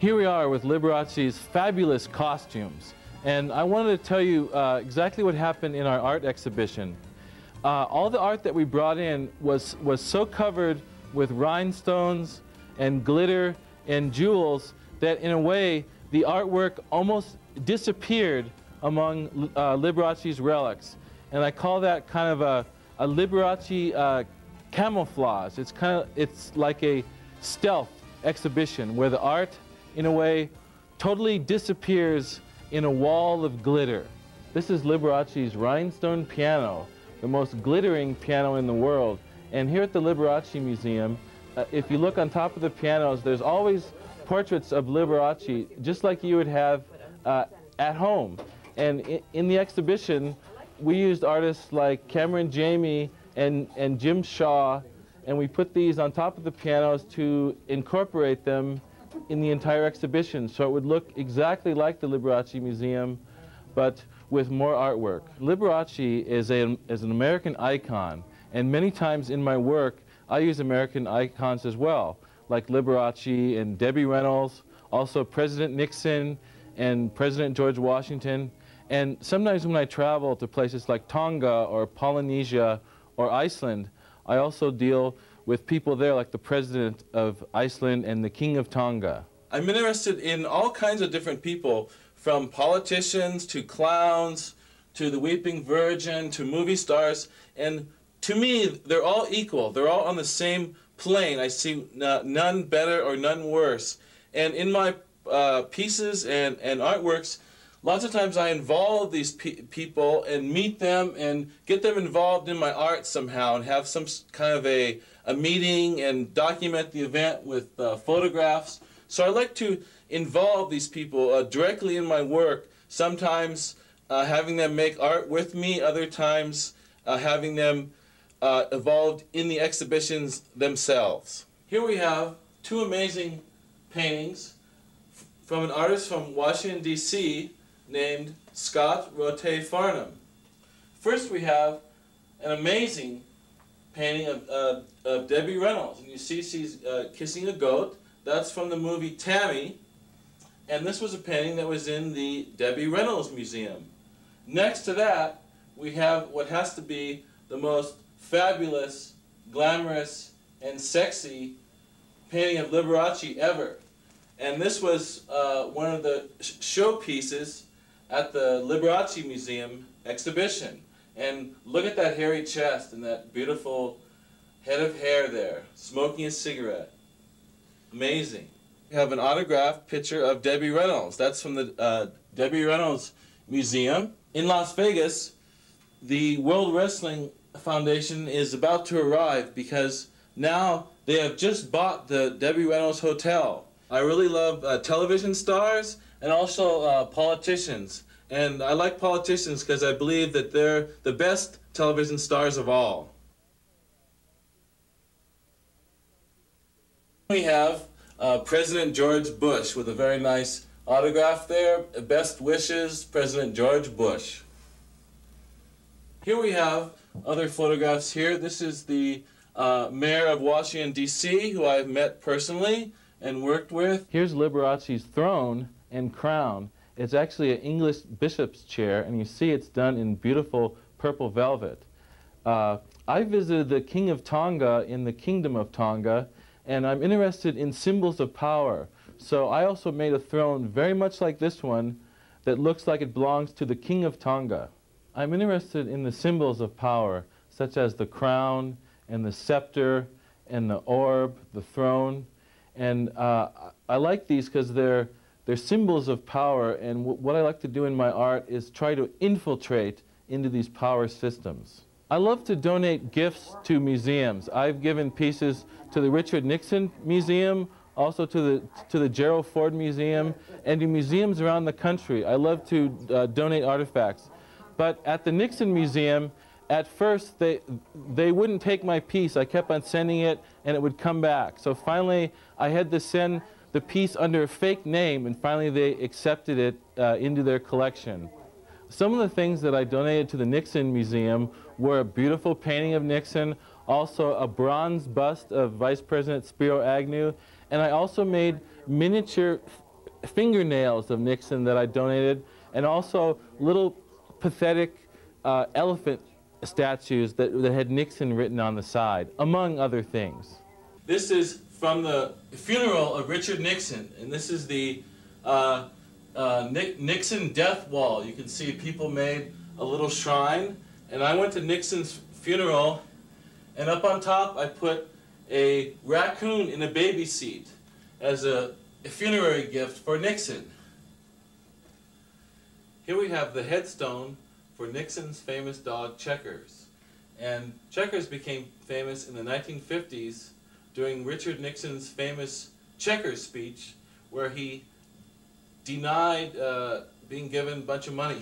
Here we are with Liberace's fabulous costumes, and I wanted to tell you exactly what happened in our art exhibition. All the art that we brought in was so covered with rhinestones and glitter and jewels that in a way the artwork almost disappeared among Liberace's relics. And I call that kind of a Liberace camouflage. It's like a stealth exhibition where the art, in a way, totally disappears in a wall of glitter. This is Liberace's rhinestone piano, the most glittering piano in the world. And here at the Liberace Museum, if you look on top of the pianos, there's always portraits of Liberace, just like you would have at home. And in the exhibition, we used artists like Cameron Jamie and Jim Shaw, and we put these on top of the pianos to incorporate them in the entire exhibition, so it would look exactly like the Liberace Museum, but with more artwork. Liberace is an American icon, and many times in my work, I use American icons as well, like Liberace and Debbie Reynolds, also President Nixon and President George Washington. And sometimes when I travel to places like Tonga or Polynesia or Iceland, I also deal with people there like the President of Iceland and the King of Tonga. I'm interested in all kinds of different people, from politicians to clowns to the Weeping Virgin to movie stars, and to me they're all equal. They're all on the same plane. I see none better or none worse. And in my pieces and artworks, lots of times I involve these people and meet them and get them involved in my art somehow and have some kind of a meeting and document the event with photographs. So I like to involve these people directly in my work, sometimes having them make art with me, other times having them involved in the exhibitions themselves. Here we have two amazing paintings from an artist from Washington, D.C., named Scott Rote Farnham. First we have an amazing painting of Debbie Reynolds, and you see she's kissing a goat. That's from the movie Tammy, and this was a painting that was in the Debbie Reynolds Museum. Next to that we have what has to be the most fabulous, glamorous, and sexy painting of Liberace ever. And this was one of the showpieces at the Liberace Museum exhibition. And look at that hairy chest and that beautiful head of hair there, smoking a cigarette. Amazing. We have an autographed picture of Debbie Reynolds. That's from the Debbie Reynolds Museum. In Las Vegas, the World Wrestling Foundation is about to arrive because now they have just bought the Debbie Reynolds Hotel. I really love television stars and also politicians. And I like politicians because I believe that they're the best television stars of all. We have President George Bush with a very nice autograph there. Best wishes, President George Bush. Here we have other photographs here. This is the mayor of Washington, D.C., who I've met personally and worked with. Here's Liberace's throne and crown. It's actually an English bishop's chair, and you see it's done in beautiful purple velvet. I visited the King of Tonga in the Kingdom of Tonga, and I'm interested in symbols of power. So I also made a throne very much like this one that looks like it belongs to the King of Tonga. I'm interested in the symbols of power, such as the crown and the scepter and the orb, the throne. And I like these because they're symbols of power, and what I like to do in my art is try to infiltrate into these power systems. I love to donate gifts to museums. I've given pieces to the Richard Nixon Museum, also to the Gerald Ford Museum, and to museums around the country. I love to donate artifacts. But at the Nixon Museum, at first they wouldn't take my piece. I kept on sending it, and it would come back. So finally, I had to send the piece under a fake name, and finally they accepted it into their collection. Some of the things that I donated to the Nixon Museum were a beautiful painting of Nixon, also a bronze bust of Vice President Spiro Agnew, and I also made miniature fingernails of Nixon that I donated, and also little pathetic elephant statues that had Nixon written on the side, among other things. This is from the funeral of Richard Nixon, and this is the Nixon death wall. You can see people made a little shrine, and I went to Nixon's funeral, and up on top I put a raccoon in a baby seat as a funerary gift for Nixon. Here we have the headstone for Nixon's famous dog Checkers. And Checkers became famous in the 1950s during Richard Nixon's famous Checkers speech, where he denied being given a bunch of money.